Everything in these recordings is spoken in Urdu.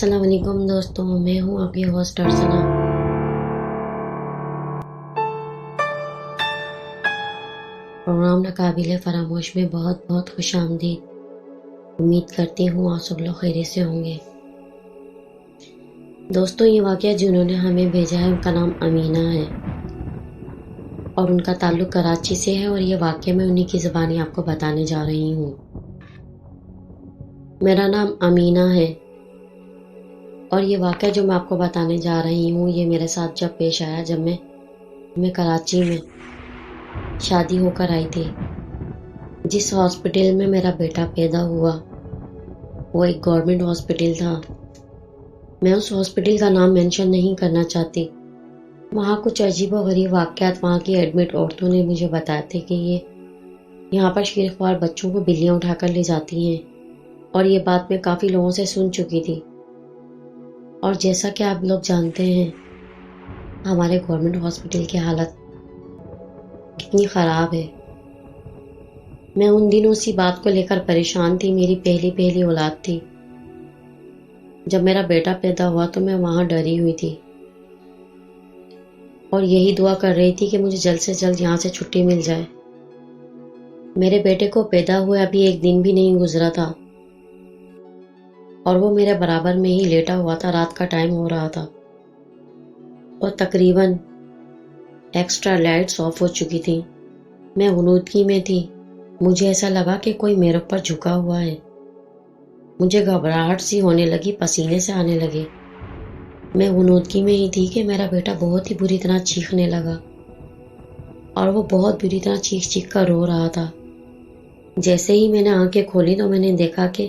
السلام علیکم دوستوں، میں ہوں آپ کی ہوسٹ ارسلہ۔ پروگرام ناقابل فراموش میں بہت بہت خوش آمدید۔ امید کرتی ہوں آپ سب لوگ خیریت سے ہوں گے۔ دوستوں، یہ واقعہ جنہوں نے ہمیں بھیجا ہے ان کا نام امینہ ہے اور ان کا تعلق کراچی سے ہے، اور یہ واقعہ میں انہی کی زبانی آپ کو بتانے جا رہی ہوں۔ میرا نام امینہ ہے اور یہ واقعہ جو میں آپ کو بتانے جا رہی ہوں یہ میرے ساتھ جب پیش آیا جب میں کراچی میں شادی ہو کر آئی تھی۔ جس ہاسپٹل میں میرا بیٹا پیدا ہوا وہ ایک گورنمنٹ ہاسپٹل تھا۔ میں اس ہاسپٹل کا نام مینشن نہیں کرنا چاہتی۔ وہاں کچھ عجیب و غریب واقعات وہاں کی ایڈمٹ عورتوں نے مجھے بتایا تھے کہ یہاں پر شیر خوار بچوں کو بلیاں اٹھا کر لے جاتی ہیں، اور یہ بات میں کافی لوگوں سے سن چکی تھی۔ اور جیسا کہ آپ لوگ جانتے ہیں ہمارے گورنمنٹ ہاسپٹل کی حالت کتنی خراب ہے۔ میں ان دنوں اسی بات کو لے کر پریشان تھی۔ میری پہلی اولاد تھی۔ جب میرا بیٹا پیدا ہوا تو میں وہاں ڈری ہوئی تھی اور یہی دعا کر رہی تھی کہ مجھے جلد سے جلد یہاں سے چھٹی مل جائے۔ میرے بیٹے کو پیدا ہوئے ابھی ایک دن بھی نہیں گزرا تھا اور وہ میرے برابر میں ہی لیٹا ہوا تھا۔ رات کا ٹائم ہو رہا تھا اور تقریباً ایکسٹرا لائٹس آف ہو چکی تھی۔ میں غنودگی میں تھی۔ مجھے ایسا لگا کہ کوئی میرے اوپر جھکا ہوا ہے۔ مجھے گھبراہٹ سی ہونے لگی، پسینے سے آنے لگے۔ میں غنودگی میں ہی تھی کہ میرا بیٹا بہت ہی بری طرح چیخنے لگا اور وہ بہت بری طرح چیخ کر رو رہا تھا۔ جیسے ہی میں نے آنکھیں کھولی تو میں نے دیکھا کہ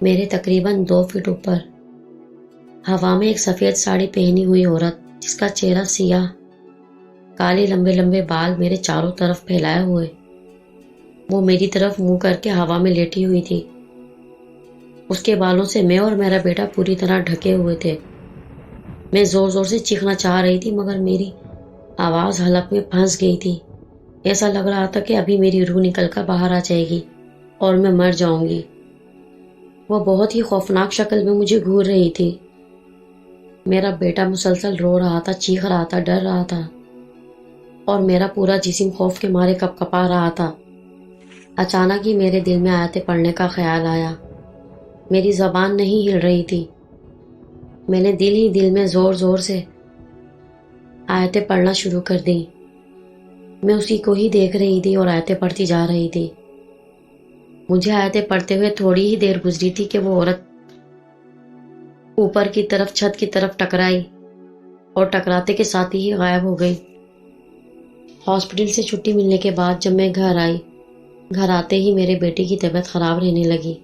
میرے تقریباً 2 فٹ اوپر ہوا میں ایک سفید ساڑی پہنی ہوئی عورت، جس کا چہرہ سیاہ، کالے لمبے لمبے بال میرے چاروں طرف پھیلائے ہوئے، وہ میری طرف منہ کر کے ہوا میں لیٹی ہوئی تھی۔ اس کے بالوں سے میں اور میرا بیٹا پوری طرح ڈھکے ہوئے تھے۔ میں زور زور سے چیخنا چاہ رہی تھی مگر میری آواز حلق میں پھنس گئی تھی۔ ایسا لگ رہا تھا کہ ابھی میری روح نکل کر باہر آ جائے گی اور میں مر جاؤں گی۔ وہ بہت ہی خوفناک شکل میں مجھے گھور رہی تھی۔ میرا بیٹا مسلسل رو رہا تھا، چیخ رہا تھا، ڈر رہا تھا اور میرا پورا جسم خوف کے مارے کپ کپا رہا تھا۔ اچانک ہی میرے دل میں آیتیں پڑھنے کا خیال آیا۔ میری زبان نہیں ہل رہی تھی۔ میں نے دل ہی دل میں زور زور سے آیتیں پڑھنا شروع کر دی۔ میں اسی کو ہی دیکھ رہی تھی اور آیتیں پڑھتی جا رہی تھی۔ مجھے آیتیں پڑھتے ہوئے تھوڑی ہی دیر گزری تھی کہ وہ عورت اوپر کی طرف چھت کی طرف ٹکرائی اور ٹکراتے کے ساتھ ہی غائب ہو گئی۔ ہاسپٹل سے چھٹی ملنے کے بعد جب میں گھر آئی، گھر آتے ہی میرے بیٹے کی طبیعت خراب رہنے لگی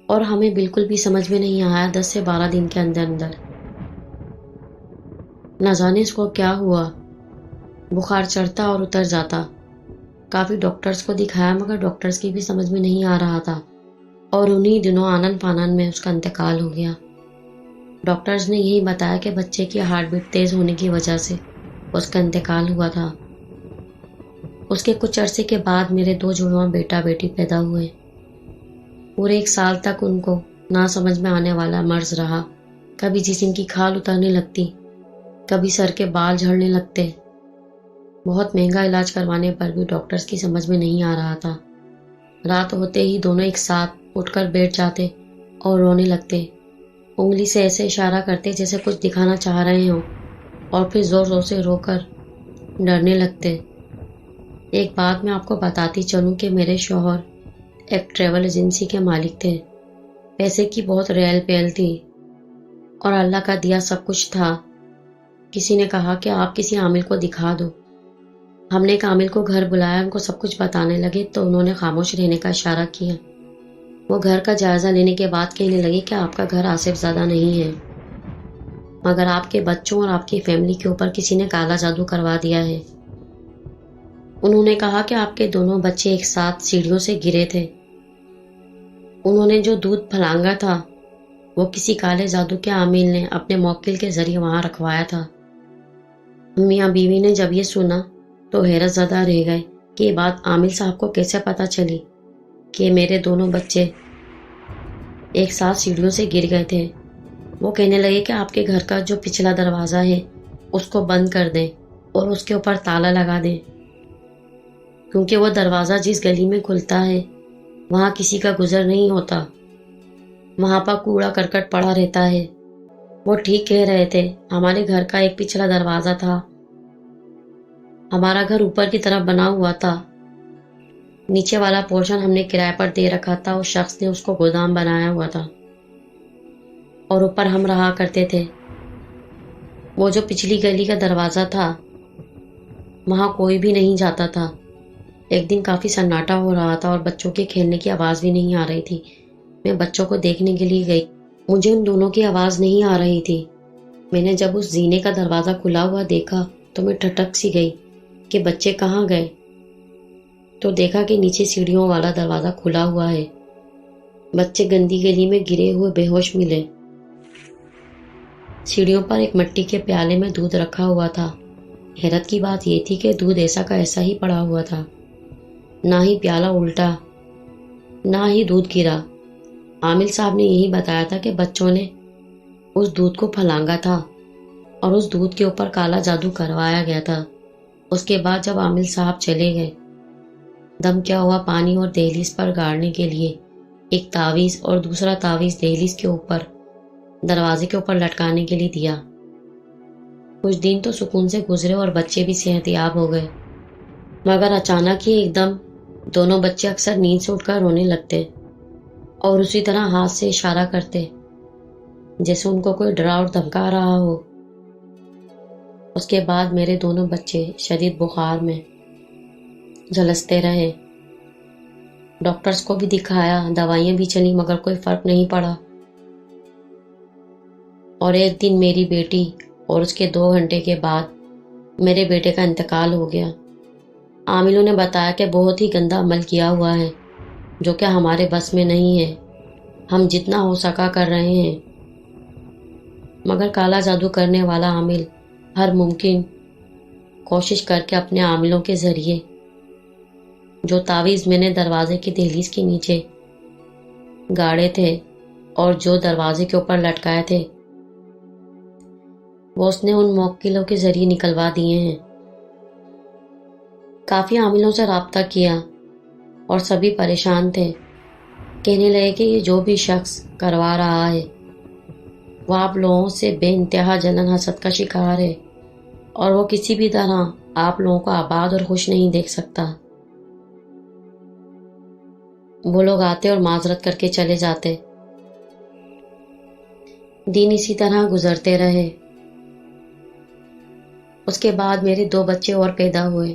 اور ہمیں بالکل بھی سمجھ میں نہیں آیا 10 سے 12 دن کے اندر نہ جانے اس کو کیا ہوا۔ بخار چڑھتا اور اتر جاتا۔ کافی ڈاکٹرز کو دکھایا مگر ڈاکٹرز کی بھی سمجھ میں نہیں آ رہا تھا اور انہی دنوں آنن فانن میں اس کا انتقال ہو گیا۔ ڈاکٹرز نے یہی بتایا کہ بچے کی ہارٹ بیٹ تیز ہونے کی وجہ سے اس کا انتقال ہوا تھا۔ اس کے کچھ عرصے کے بعد میرے 2 جڑواں بیٹا بیٹی پیدا ہوئے۔ پورے 1 سال تک ان کو نہ سمجھ میں آنے والا مرض رہا۔ کبھی جسم کی کھال اترنے لگتی، کبھی سر کے بال جھڑنے لگتے۔ بہت مہنگا علاج کروانے پر بھی ڈاکٹرز کی سمجھ میں نہیں آ رہا تھا۔ رات ہوتے ہی دونوں ایک ساتھ اٹھ کر بیٹھ جاتے اور رونے لگتے۔ انگلی سے ایسے اشارہ کرتے جیسے کچھ دکھانا چاہ رہے ہوں اور پھر زور زور سے رو کر ڈرنے لگتے۔ ایک بات میں آپ کو بتاتی چلوں کہ میرے شوہر ایک ٹریول ایجنسی کے مالک تھے۔ پیسے کی بہت ریل پیل تھی اور اللہ کا دیا سب کچھ تھا۔ کسی نے کہا کہ آپ کسی عامل کو دکھا دو۔ ہم نے ایک عامل کو گھر بلایا، ان کو سب کچھ بتانے لگے تو انہوں نے خاموش رہنے کا اشارہ کیا۔ وہ گھر کا جائزہ لینے کے بعد کہنے لگے کہ آپ کا گھر آصف زادہ نہیں ہے مگر آپ کے بچوں اور آپ کی فیملی کے اوپر کسی نے کالا جادو کروا دیا ہے۔ انہوں نے کہا کہ آپ کے دونوں بچے ایک ساتھ سیڑھیوں سے گرے تھے۔ انہوں نے جو دودھ پھلانگا تھا وہ کسی کالے جادو کے عامل نے اپنے موکل کے ذریعے وہاں رکھوایا تھا۔ میاں بیوی نے جب یہ سنا تو حیرت زدہ رہ گئے کہ یہ بات عامل صاحب کو کیسے پتہ چلی کہ میرے دونوں بچے ایک ساتھ سیڑھیوں سے گر گئے تھے۔ وہ کہنے لگے کہ آپ کے گھر کا جو پچھلا دروازہ ہے اس کو بند کر دیں اور اس کے اوپر تالا لگا دیں، کیونکہ وہ دروازہ جس گلی میں کھلتا ہے وہاں کسی کا گزر نہیں ہوتا، وہاں پر کوڑا کرکٹ پڑا رہتا ہے۔ وہ ٹھیک کہہ رہے تھے۔ ہمارے گھر کا ایک پچھلا دروازہ تھا، ہمارا گھر اوپر کی طرف بنا ہوا تھا، نیچے والا پورشن ہم نے کرائے پر دے رکھا تھا، اس شخص نے اس کو گودام بنایا ہوا تھا اور اوپر ہم رہا کرتے تھے۔ وہ جو پچھلی گلی کا دروازہ تھا وہاں کوئی بھی نہیں جاتا تھا۔ ایک دن کافی سناٹا ہو رہا تھا اور بچوں کے کھیلنے کی آواز بھی نہیں آ رہی تھی۔ میں بچوں کو دیکھنے کے لیے گئی، مجھے ان دونوں کی آواز نہیں آ رہی تھی۔ میں نے جب اس زینے کا دروازہ کھلا ہوا دیکھا تو میں ٹھٹک سی گئی کہ بچے کہاں گئے، تو دیکھا کہ نیچے سیڑھیوں والا دروازہ کھلا ہوا ہے۔ بچے گندی گلی میں گرے ہوئے بے ہوش ملے۔ سیڑھیوں پر ایک مٹی کے پیالے میں دودھ رکھا ہوا تھا۔ حیرت کی بات یہ تھی کہ دودھ ایسا کا ایسا ہی پڑا ہوا تھا، نہ ہی پیالہ الٹا نہ ہی دودھ گرا۔ عامل صاحب نے یہی بتایا تھا کہ بچوں نے اس دودھ کو پھلانگا تھا اور اس دودھ کے اوپر کالا جادو کروایا گیا تھا۔ اس کے بعد جب عامل صاحب چلے گئے، دم کیا ہوا پانی اور دہلیز پر گاڑنے کے لیے ایک تعویذ اور دوسرا تعویذ دہلیز کے اوپر دروازے کے اوپر لٹکانے کے لیے دیا۔ کچھ دن تو سکون سے گزرے اور بچے بھی صحت یاب ہو گئے، مگر اچانک ہی ایک دم دونوں بچے اکثر نیند سے اٹھ کر رونے لگتے اور اسی طرح ہاتھ سے اشارہ کرتے جیسے ان کو کوئی ڈرا اور دھمکا رہا ہو۔ اس کے بعد میرے دونوں بچے شدید بخار میں جھلستے رہے۔ ڈاکٹرز کو بھی دکھایا، دوائیاں بھی چلی، مگر کوئی فرق نہیں پڑا۔ اور ایک دن میری بیٹی اور اس کے 2 گھنٹے کے بعد میرے بیٹے کا انتقال ہو گیا۔ عاملوں نے بتایا کہ بہت ہی گندا عمل کیا ہوا ہے جو کہ ہمارے بس میں نہیں ہے، ہم جتنا ہو سکا کر رہے ہیں، مگر کالا جادو کرنے والا عامل ہر ممکن کوشش کر کے اپنے عاملوں کے ذریعے جو تعویذ میں نے دروازے کی دہلیز کے نیچے گاڑے تھے اور جو دروازے کے اوپر لٹکائے تھے وہ اس نے ان موکلوں کے ذریعے نکلوا دیے ہیں۔ کافی عاملوں سے رابطہ کیا اور سبھی پریشان تھے، کہنے لگے کہ یہ جو بھی شخص کروا رہا ہے وہ آپ لوگوں سے بے انتہا جلن حسد کا شکار ہے اور وہ کسی بھی طرح آپ لوگوں کو آباد اور خوش نہیں دیکھ سکتا۔ وہ لوگ آتے اور معذرت کر کے چلے جاتے۔ دن اسی طرح گزرتے رہے۔ اس کے بعد میرے 2 بچے اور پیدا ہوئے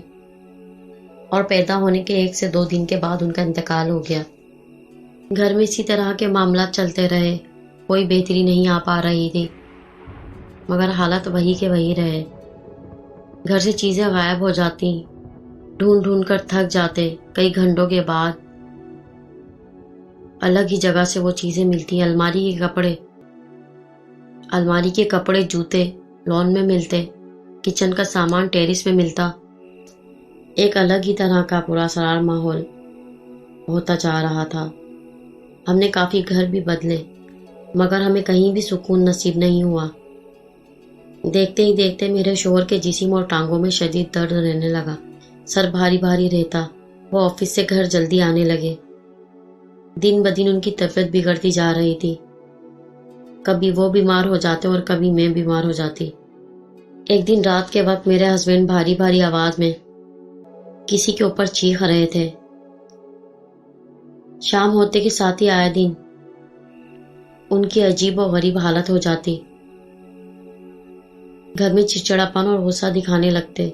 اور پیدا ہونے کے 1 سے 2 دن کے بعد ان کا انتقال ہو گیا۔ گھر میں اسی طرح کے معاملات چلتے رہے، کوئی بہتری نہیں آ پا رہی تھی، مگر حالت وہی کے وہی رہے۔ گھر سے چیزیں غائب ہو جاتی، ڈھونڈ ڈھونڈ کر تھک جاتے، کئی گھنٹوں کے بعد الگ ہی جگہ سے وہ چیزیں ملتی۔ الماری کے کپڑے جوتے لان میں ملتے، کچن کا سامان ٹیرس میں ملتا۔ ایک الگ ہی طرح کا پراسرار ماحول ہوتا جا رہا تھا۔ ہم نے کافی گھر بھی بدلے، مگر ہمیں کہیں بھی سکون نصیب نہیں ہوا۔ دیکھتے ہی دیکھتے میرے شوہر کے جسم اور ٹانگوں میں شدید درد رہنے لگا، سر بھاری بھاری رہتا۔ وہ آفس سے گھر جلدی آنے لگے۔ دن بدن ان کی طبیعت بگڑتی جا رہی تھی، کبھی وہ بیمار ہو جاتے اور کبھی میں بیمار ہو جاتی۔ ایک دن رات کے وقت میرے ہسبینڈ بھاری بھاری آواز میں کسی کے اوپر چیخ رہے تھے۔ شام ہوتے کے ساتھ ہی آئے دن ان کی عجیب و غریب حالت ہو جاتی، گھر میں چڑچڑاپن اور غصہ دکھانے لگتے۔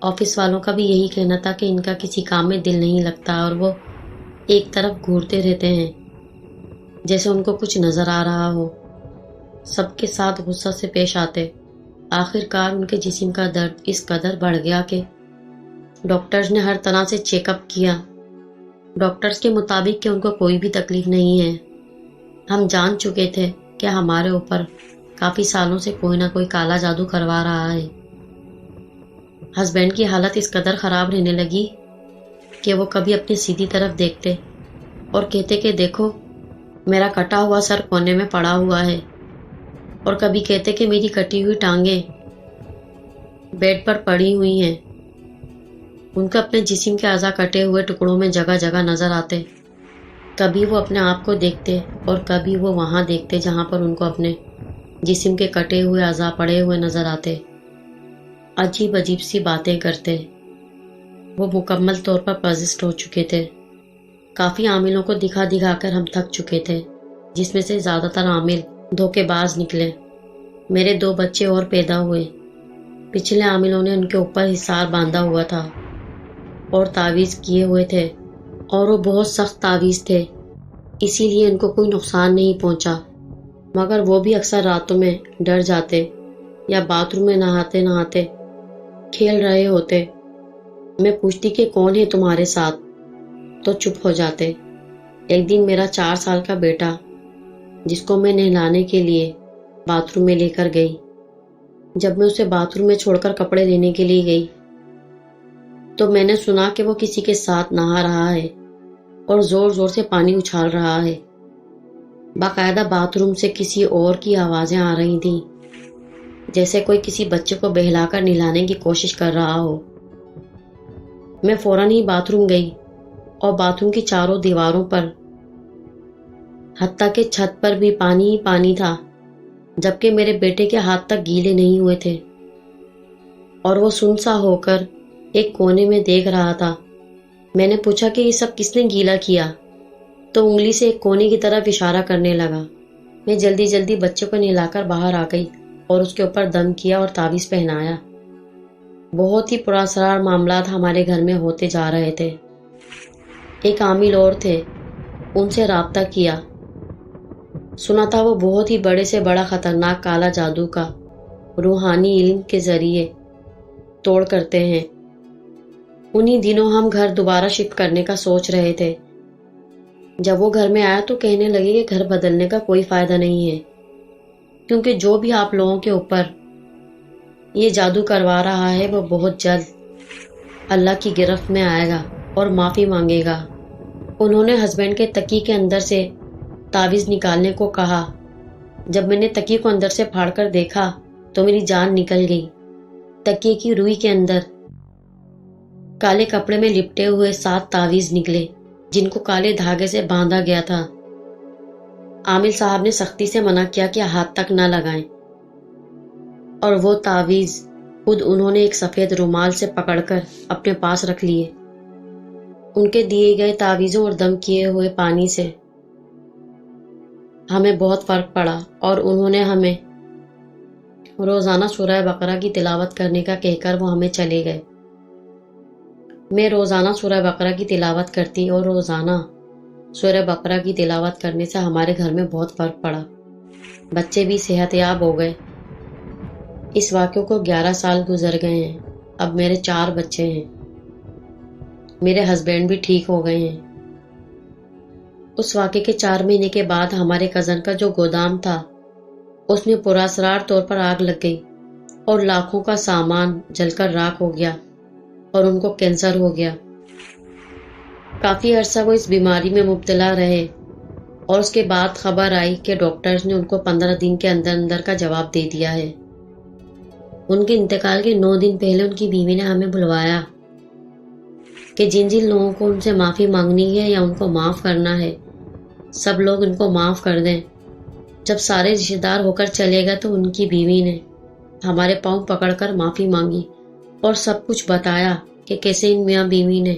آفس والوں کا بھی یہی کہنا تھا کہ ان کا کسی کام میں دل نہیں لگتا اور وہ ایک طرف گھورتے رہتے ہیں جیسے ان کو کچھ نظر آ رہا ہو۔ سب کے ساتھ غصہ سے پیش آتے۔ آخر کار ان کے جسم کا درد اس قدر بڑھ گیا کہ ڈاکٹرز نے ہر طرح سے چیک اپ کیا۔ ڈاکٹرز کے مطابق کہ ان کو کوئی بھی تکلیف نہیں ہے۔ ہم جان چکے تھے کہ ہمارے اوپر کافی سالوں سے کوئی نہ کوئی کالا جادو کروا رہا ہے۔ ہسبینڈ کی حالت اس قدر خراب رہنے لگی کہ وہ کبھی اپنی سیدھی طرف دیکھتے اور کہتے کہ دیکھو میرا کٹا ہوا سر کونے میں پڑا ہوا ہے، اور کبھی کہتے کہ میری کٹی ہوئی ٹانگیں بیڈ پر پڑی ہوئی ہیں۔ ان کو اپنے جسم کے اعضاء کٹے ہوئے ٹکڑوں میں جگہ جگہ نظر آتے۔ کبھی وہ اپنے آپ کو دیکھتے اور کبھی وہ وہاں دیکھتے جہاں پر ان کو اپنے جسم کے کٹے ہوئے اعضاء پڑے ہوئے نظر آتے۔ عجیب عجیب سی باتیں کرتے۔ وہ مکمل طور پر پرزسٹ ہو چکے تھے۔ کافی عاملوں کو دکھا دکھا کر ہم تھک چکے تھے، جس میں سے زیادہ تر عامل دھوکے باز نکلے۔ میرے 2 بچے اور پیدا ہوئے۔ پچھلے عاملوں نے ان کے اوپر حصار باندھا ہوا تھا اور تعویذ کیے ہوئے تھے، اور وہ بہت سخت تعویذ تھے، اسی لیے ان کو کوئی نقصان نہیں پہنچا، مگر وہ بھی اکثر راتوں میں ڈر جاتے یا باتھ روم میں نہاتے نہاتے کھیل رہے ہوتے۔ میں پوچھتی کہ کون ہے تمہارے ساتھ، تو چپ ہو جاتے۔ ایک دن میرا 4 سال کا بیٹا، جس کو میں نہلانے کے لیے باتھ روم میں لے کر گئی، جب میں اسے باتھ روم میں چھوڑ کر کپڑے لینے کے لیے گئی تو میں نے سنا کہ وہ کسی کے ساتھ نہا رہا ہے اور زور زور سے پانی اچھال رہا ہے۔ باقاعدہ باتھ روم سے کسی اور کی آوازیں آ رہی تھیں، جیسے کوئی کسی بچے کو بہلا کر نہلانے کی کوشش کر رہا ہو۔ میں فوراً ہی باتھ روم گئی اور باتھ روم کی چاروں دیواروں پر، حتیٰ کہ چھت پر بھی پانی ہی پانی تھا، جبکہ میرے بیٹے کے ہاتھ تک گیلے نہیں ہوئے تھے، اور وہ سن سا ہو کر ایک کونے میں دیکھ رہا تھا۔ میں نے پوچھا کہ یہ سب کس نے گیلا کیا، تو انگلی سے ایک کونے کی طرف اشارہ کرنے لگا۔ میں جلدی جلدی بچے کو نہلا کر باہر آ گئی اور اس کے اوپر دم کیا اور تعویذ پہنایا۔ بہت ہی پراسرار معاملات ہمارے گھر میں ہوتے جا رہے تھے۔ ایک عامل اور تھے، ان سے رابطہ کیا۔ سنا تھا وہ بہت ہی بڑے سے بڑا خطرناک کالا جادو کا روحانی علم کے ذریعے توڑ کرتے ہیں۔ انہی دنوں ہم گھر دوبارہ شفٹ کرنے کا سوچ رہے تھے۔ جب وہ گھر میں آیا تو کہنے لگے کہ گھر بدلنے کا کوئی فائدہ نہیں ہے، کیونکہ جو بھی آپ لوگوں کے اوپر یہ جادو کروا رہا ہے وہ بہت جلد اللہ کی گرفت میں آئے گا اور معافی مانگے گا۔ انہوں نے ہسبینڈ کے تکی کے اندر سے تعویذ نکالنے کو کہا۔ جب میں نے تکی کو اندر سے پھاڑ کر دیکھا تو میری جان نکل گئی۔ تکیے کی روئی کے اندر کالے کپڑے میں لپٹے ہوئے 7 تعویذ نکلے، جن کو کالے دھاگے سے باندھا گیا تھا۔ عامل صاحب نے سختی سے منع کیا کہ ہاتھ تک نہ لگائیں، اور وہ تعویذ خود انہوں نے ایک سفید رومال سے پکڑ کر اپنے پاس رکھ لیے۔ ان کے دیے گئے تعویذوں اور دم کیے ہوئے پانی سے ہمیں بہت فرق پڑا، اور انہوں نے ہمیں روزانہ سورہ بقرہ کی تلاوت کرنے کا کہہ کر وہ ہمیں چلے گئے۔ میں روزانہ سورہ بقرہ کی تلاوت کرتی، اور روزانہ سورہ بقرہ کی تلاوت کرنے سے ہمارے گھر میں بہت فرق پڑا۔ بچے بھی صحت یاب ہو گئے۔ اس واقعے کو 11 سال گزر گئے ہیں۔ اب میرے 4 بچے ہیں۔ میرے ہسبینڈ بھی ٹھیک ہو گئے ہیں۔ اس واقعے کے 4 مہینے کے بعد ہمارے کزن کا جو گودام تھا اس میں پراسرار طور پر آگ لگ گئی، اور لاکھوں کا سامان جل کر راکھ ہو گیا، اور ان کو کینسر ہو گیا۔ کافی عرصہ وہ اس بیماری میں مبتلا رہے، اور اس کے بعد خبر آئی کہ ڈاکٹرز نے ان کو 15 دن کے اندر اندر کا جواب دے دیا ہے۔ ان کے انتقال کے 9 دن پہلے ان کی بیوی نے ہمیں بلوایا کہ جن جن لوگوں کو ان سے معافی مانگنی ہے یا ان کو معاف کرنا ہے، سب لوگ ان کو معاف کر دیں۔ جب سارے رشتہ دار ہو کر چلے گئے تو ان کی بیوی نے ہمارے پاؤں پکڑ کر معافی مانگی اور سب کچھ بتایا کہ کیسے ان میاں بیوی نے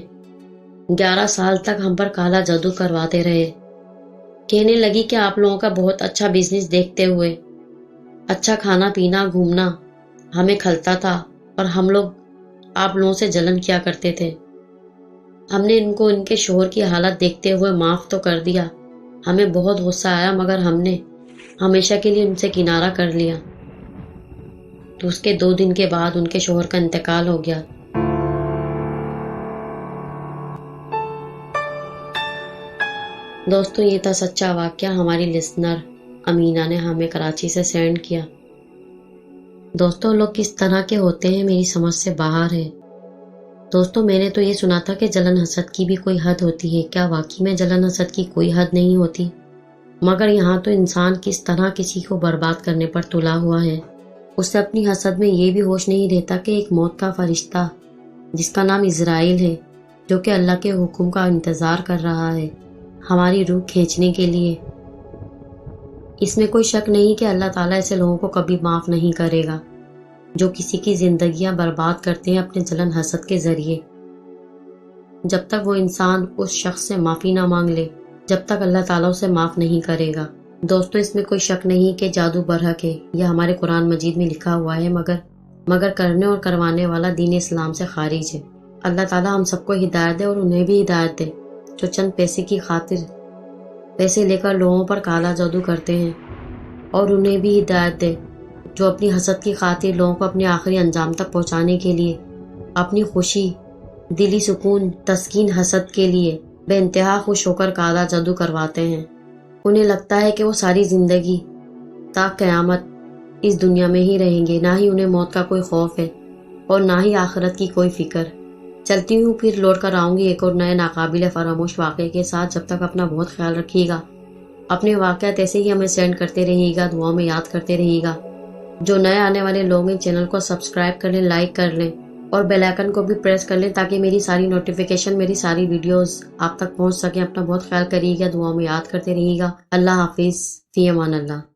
11 سال تک ہم پر کالا جادو کرواتے رہے۔ کہنے لگی کہ آپ لوگوں کا بہت اچھا بزنس دیکھتے ہوئے اچھا کھانا پینا گھومنا ہمیں کھلتا تھا، اور ہم لوگ آپ لوگوں سے جلن کیا کرتے تھے۔ ہم نے ان کو ان کے شوہر کی حالت دیکھتے ہوئے معاف تو کر دیا۔ ہمیں بہت غصہ آیا، مگر ہم نے ہمیشہ کے لیے ان سے کنارہ کر لیا۔ تو اس کے 2 دن کے بعد ان کے شوہر کا انتقال ہو گیا۔ دوستو، یہ تھا سچا واقعہ ہماری لسنر امینہ نے ہمیں کراچی سے سینڈ کیا۔ دوستو، لوگ کس طرح کے ہوتے ہیں میری سمجھ سے باہر ہے۔ دوستو، میں نے تو یہ سنا تھا کہ جلن حسد کی بھی کوئی حد ہوتی ہے۔ کیا واقعی میں جلن حسد کی کوئی حد نہیں ہوتی؟ مگر یہاں تو انسان کس طرح کسی کو برباد کرنے پر تلا ہوا ہے۔ اسے اپنی حسد میں یہ بھی ہوش نہیں رہتا کہ ایک موت کا فرشتہ جس کا نام اسرائیل ہے، جو کہ اللہ کے حکم کا انتظار کر رہا ہے ہماری روح کھینچنے کے لیے۔ اس میں کوئی شک نہیں کہ اللہ تعالیٰ ایسے لوگوں کو کبھی معاف نہیں کرے گا جو کسی کی زندگیاں برباد کرتے ہیں اپنے جلن حسد کے ذریعے۔ جب تک وہ انسان اس شخص سے معافی نہ مانگ لے، جب تک اللہ تعالیٰ اسے معاف نہیں کرے گا۔ دوستو، اس میں کوئی شک نہیں کہ جادو برحق ہے، یہ ہمارے قرآن مجید میں لکھا ہوا ہے، مگر کرنے اور کروانے والا دین اسلام سے خارج ہے۔ اللہ تعالیٰ ہم سب کو ہدایت دے اور انہیں بھی ہدایت دے جو چند پیسے کی خاطر پیسے لے کر لوگوں پر کالا جادو کرتے ہیں، اور انہیں بھی ہدایت دے جو اپنی حسد کی خاطر لوگوں کو اپنے آخری انجام تک پہنچانے کے لیے، اپنی خوشی، دلی سکون، تسکین حسد کے لیے بے انتہا خوش ہو کر کالا جادو کرواتے ہیں۔ انہیں لگتا ہے کہ وہ ساری زندگی تا قیامت اس دنیا میں ہی رہیں گے، نہ ہی انہیں موت کا کوئی خوف ہے اور نہ ہی آخرت کی کوئی فکر۔ چلتی ہوں، پھر لوٹ کر آؤں گی ایک اور نئے ناقابل فراموش واقعے کے ساتھ۔ جب تک اپنا بہت خیال رکھیے گا، اپنے واقعات ایسے ہی ہمیں سینڈ کرتے رہیے گا، دعاؤں میں یاد کرتے رہیے گا۔ جو نئے آنے والے لوگ ہیں چینل کو سبسکرائب کر لیں، لائک کر لیں اور بیل آئیکن کو بھی پریس کر لیں تاکہ میری ساری نوٹیفیکیشن، میری ساری ویڈیوز آپ تک پہنچ سکیں۔ اپنا بہت خیال کریے گا، دعاؤں میں یاد کرتے رہیے گا۔ اللہ حافظ، فی امان اللہ۔